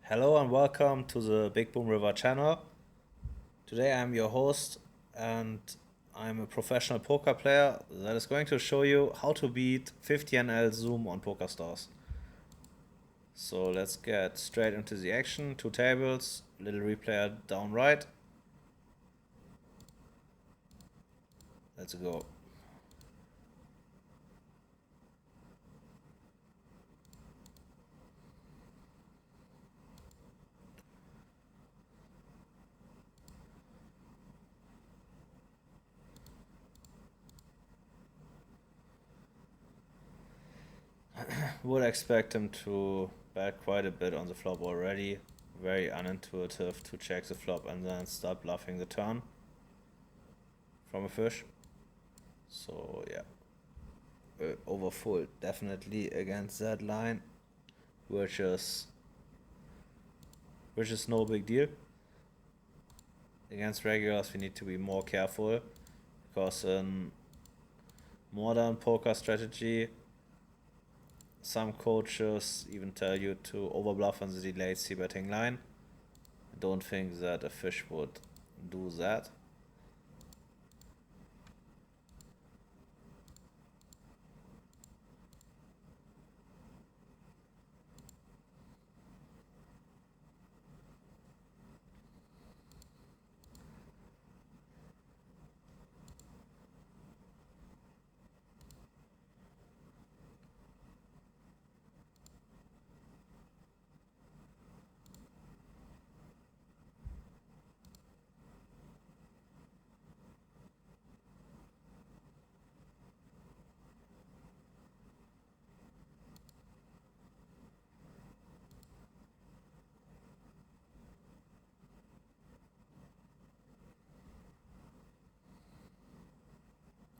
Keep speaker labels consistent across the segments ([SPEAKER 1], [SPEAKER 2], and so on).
[SPEAKER 1] Hello and welcome to the Bigboomriver channel. Today I'm your host and I'm a professional poker player that is going to show you how to beat 50NL Zoom on PokerStars. So let's get straight into the action. 2 tables, little replayer down right. Let's go. Would expect him to bet quite a bit on the flop already. Very unintuitive to check the flop and then start bluffing the turn from a fish. So yeah, overfold definitely against that line, which is no big deal. Against regulars we need to be more careful because in modern poker strategy some coaches even tell you to overbluff on the delayed c-betting line. I don't think that a fish would do that.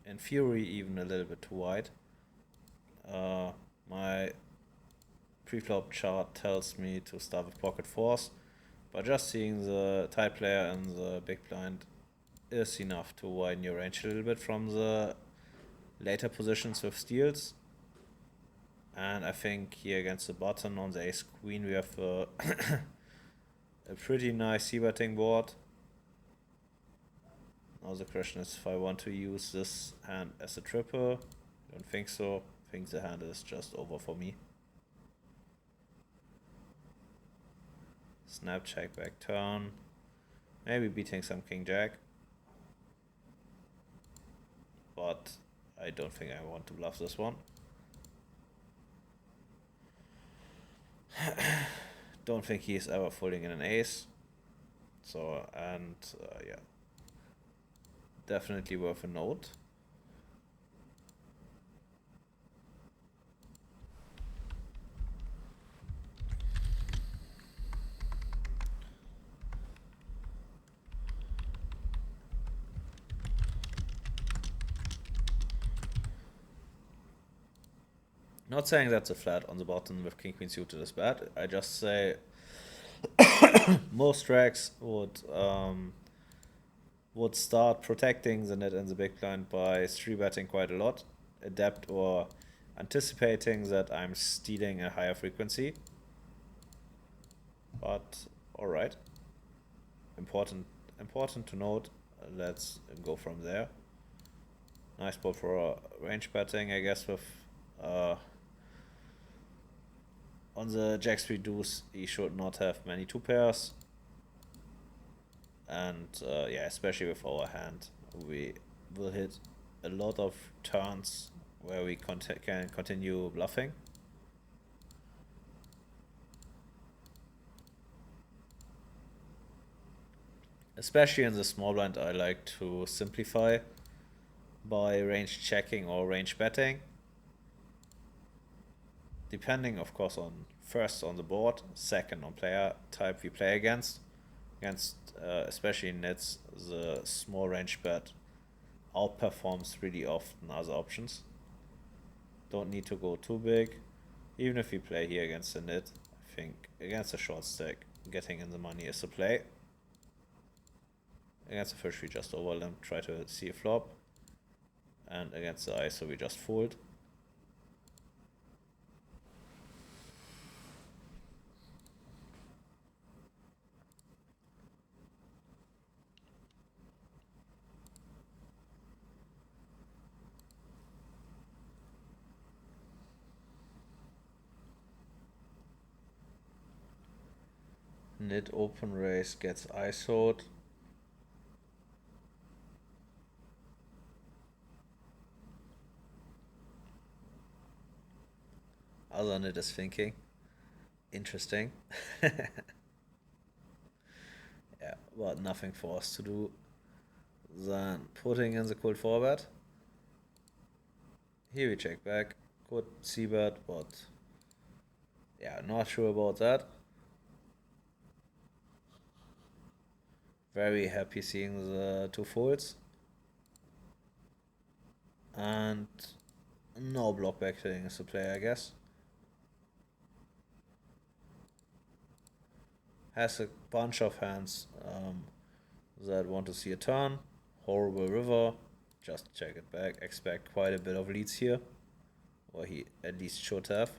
[SPEAKER 1] In theory even a little bit too wide. My pre-flop chart tells me to start with pocket fours, but just seeing the tight player and the big blind is enough to widen your range a little bit from the later positions with steals. And I think here against the button on the ace queen we have a pretty nice c-betting board. Now the question is if I want to use this hand as a triple. I don't think so. I think the hand is just over for me. Snap, check, back turn. Maybe beating some king jack. But I don't think I want to bluff this one. Don't think he is ever folding in an ace. So, and yeah. Definitely worth a note. Not saying that the flat on the bottom with king queen suited is bad. I just say most racks would start protecting the net and the big blind by 3-betting quite a lot, adapt or anticipating that I'm stealing a higher frequency. But alright. Important to note. Let's go from there. Nice board for range betting, I guess, with on the jack 3 deuce he should not have many 2 pairs. And yeah, especially with our hand, we will hit a lot of turns where we can continue bluffing. Especially in the small blind, I like to simplify by range checking or range betting. Depending, of course, on first on the board, second on player type we play against. Especially in nets, the small range bet outperforms really often other options. Don't need to go too big. Even if we play here against the net, I think against a short stack, getting in the money is a play. Against the fish we just overlimp, try to see a flop. And against the ISO we just fold. Nit open raise gets ISO'd. Other nit is thinking. Interesting. Yeah, but nothing for us to do than putting in the cold forward. Here we check back. Could c-bet, but yeah, not sure about that. Very happy seeing the two folds. And no block back hitting is the play, I guess. Has a bunch of hands that want to see a turn. Horrible river. Just check it back. Expect quite a bit of leads here. Or he at least should have.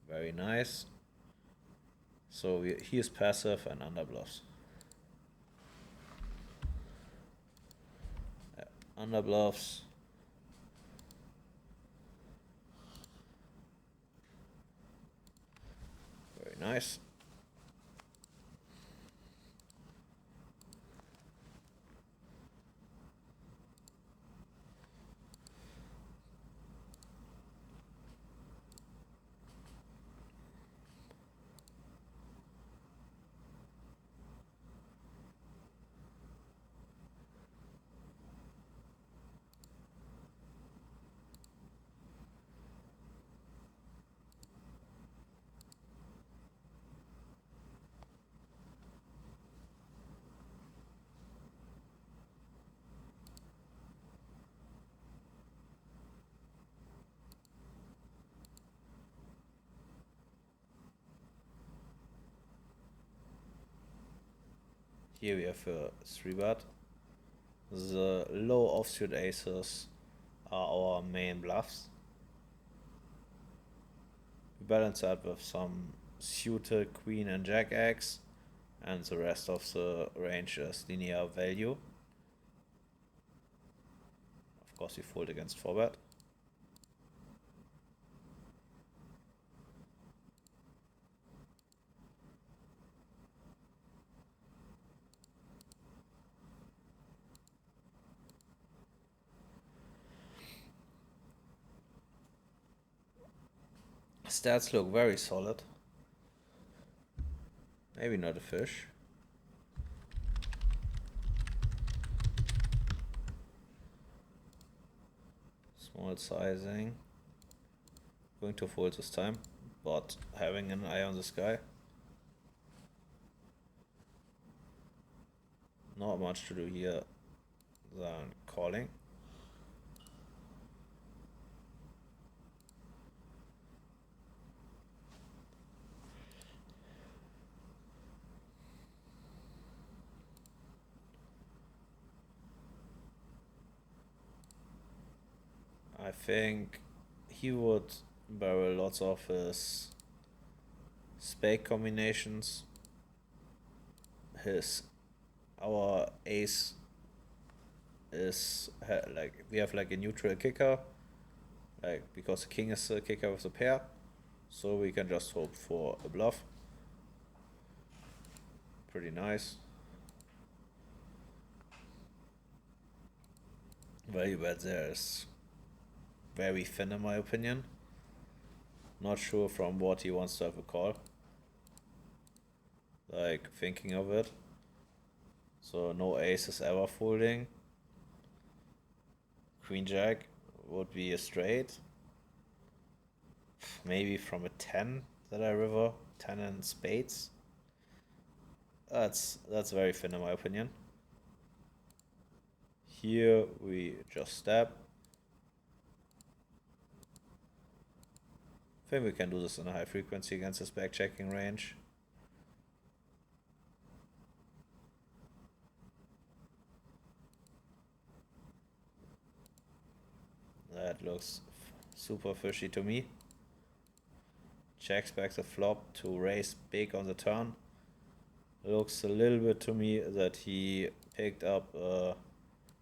[SPEAKER 1] Very nice. So he is passive and underbluffs. Yeah, underbluffs. Very nice. Here we have a 3-bet. The low offsuit aces are our main bluffs. We balance that with some suited queen and jack X, and the rest of the range is linear value. Of course, we fold against 4-bet. Stats look very solid. Maybe not a fish. Small sizing. Going to fold this time, but having an eye on this guy. Not much to do here than calling. I think he would barrel lots of his spade combinations. Our ace is like we have like a neutral kicker, like because the king is the kicker with the pair, so we can just hope for a bluff. Pretty nice. Value bet there is very thin in my opinion. Not sure from what he wants to have a call. Like thinking of it. So no ace is ever folding. Queen jack would be a straight. Maybe from a 10 that I river. 10 and spades. That's very thin in my opinion. Here we just step. I think we can do this in a high frequency against his back checking range. That looks super fishy to me. Checks back the flop to raise big on the turn. Looks a little bit to me that he picked up a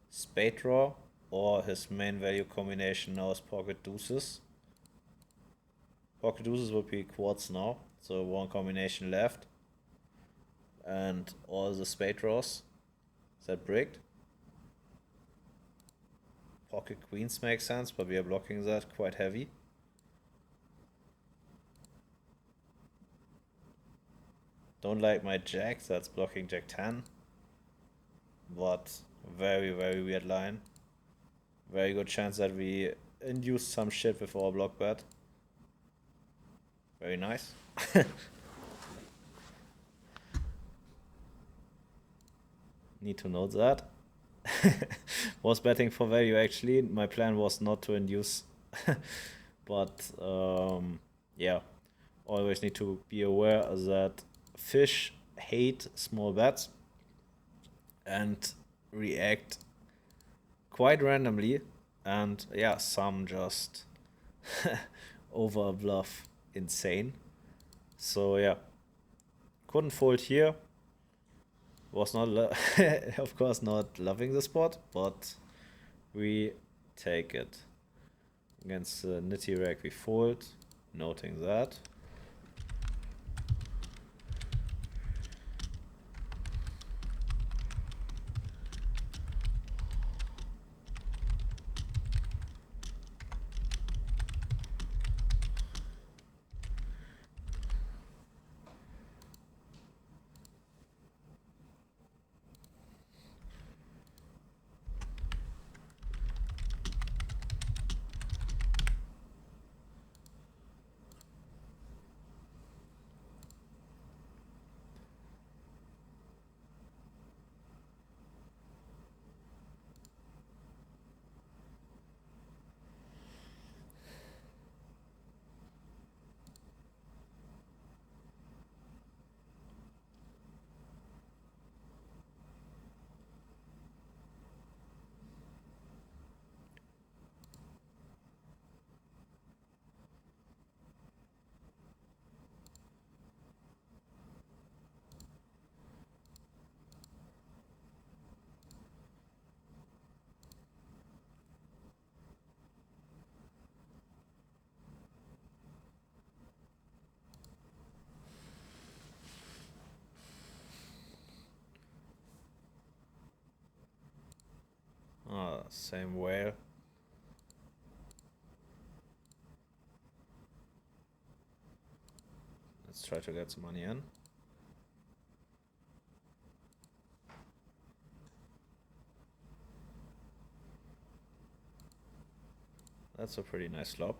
[SPEAKER 1] spade draw, or his main value combination now is pocket deuces. Pocket deuces would be quads now, so one combination left. And all the spade draws. Is that bricked? Pocket queens make sense, but we are blocking that quite heavy. Don't like my jack, that's blocking jack 10. But very, very weird line. Very good chance that we induce some shit with our block bet. Very nice. Need to note that. Was betting for value actually. My plan was not to induce. But yeah, always need to be aware that fish hate small bets and react quite randomly, and yeah, some just over bluff insane. So yeah, couldn't fold here. Was not of course not loving the spot, but we take it. Against the nitty rack we fold, noting that. Same whale. Let's try to get some money in. That's a pretty nice flop.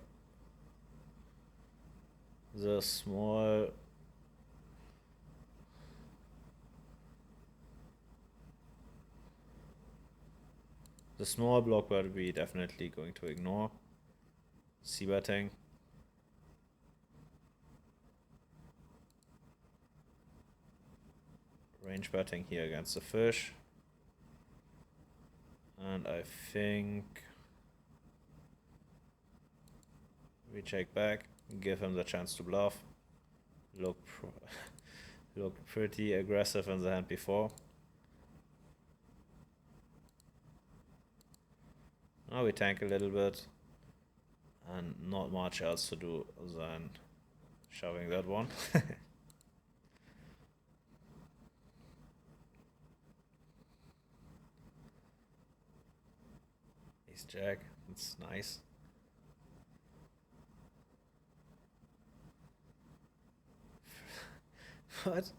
[SPEAKER 1] The small block bet we definitely going to ignore. C betting. Range betting here against the fish. And I think we check back, give him the chance to bluff. Look pretty aggressive in the hand before. Now we tank a little bit, and not much else to do than shoving that one. Ace jack, it's nice. What?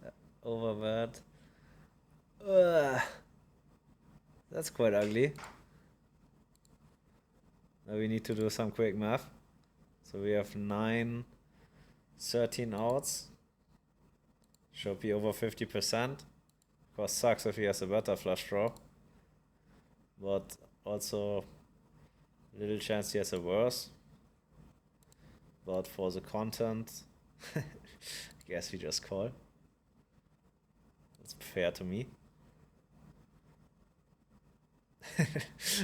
[SPEAKER 1] Overbet. That's quite ugly. Now we need to do some quick math. So we have 9, 13 outs. Should be over 50%. Of course, sucks if he has a better flush draw. But also, little chance he has a worse. But for the content, I guess we just call. That's fair to me.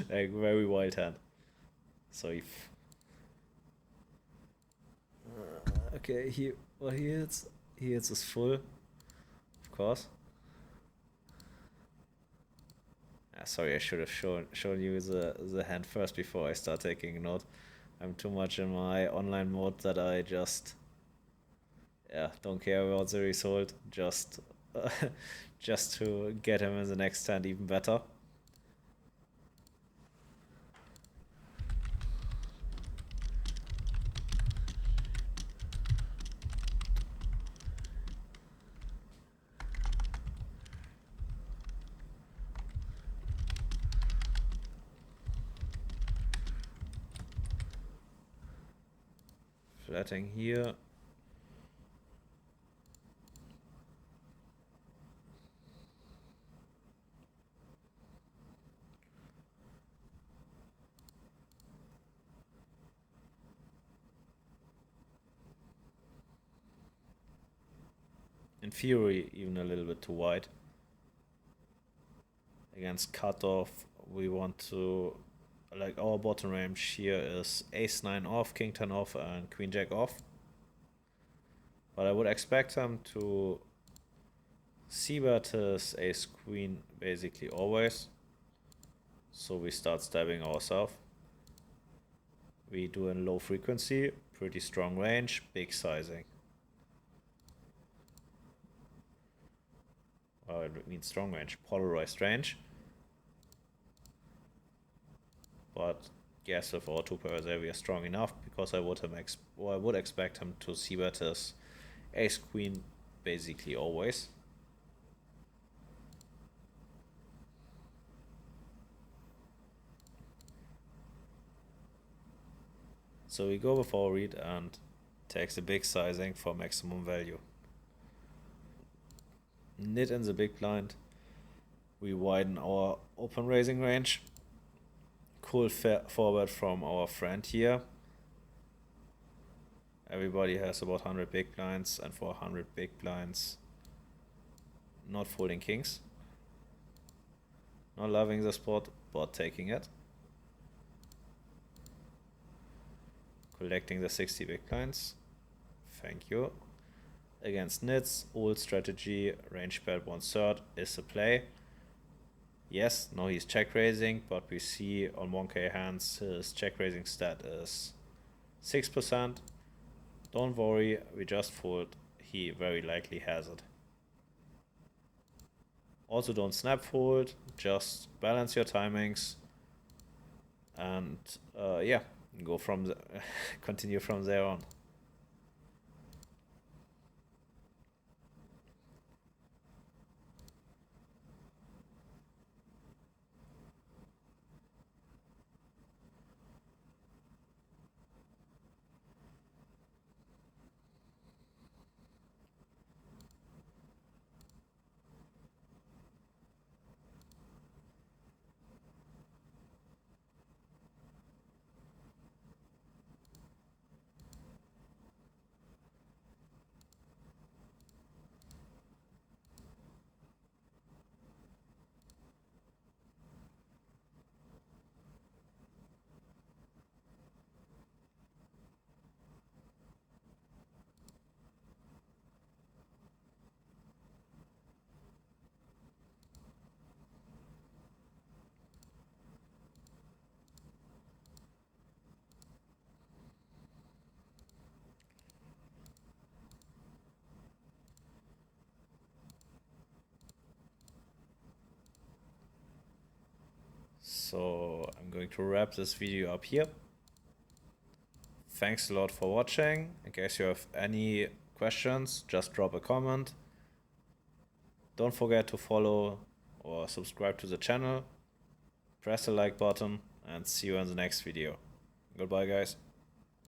[SPEAKER 1] Like, very wild hand. So if okay, he hits is full, of course. Sorry, I should have shown you the hand first before I start taking a note. I'm too much in my online mode that I just, yeah, don't care about the result. Just, just to get him in the next hand even better. Flatting here. In theory, even a little bit too wide. Against cutoff, we want to, like, our bottom range here is ace 9 off, king 10 off, and queen jack off. But I would expect him to c-bet his ace queen basically always. So we start stabbing ourselves. We do in low frequency, pretty strong range, big sizing. Well, it means strong range, polarized range. But yes, with our 2 pairs there we are strong enough, because I would expect him to c-bet his ace queen basically always. So we go with our read and takes the big sizing for maximum value. Nit in the big blind. We widen our open raising range. Cool forward from our friend here. Everybody has about 100 big blinds, and for 100 big blinds, not folding kings. Not loving the spot, but taking it. Collecting the 60 big blinds. Thank you. Against nits, old strategy, range bet 1/3 is the play. Yes, now he's check raising, but we see on 1k hands his check raising stat is 6%. Don't worry, we just fold. He very likely has it. Also, don't snap fold, just balance your timings, and yeah, go from the continue from there on. So I'm going to wrap this video up here. Thanks a lot for watching. In case you have any questions, just drop a comment. Don't forget to follow or subscribe to the channel. Press the like button, and see you in the next video. Goodbye, guys.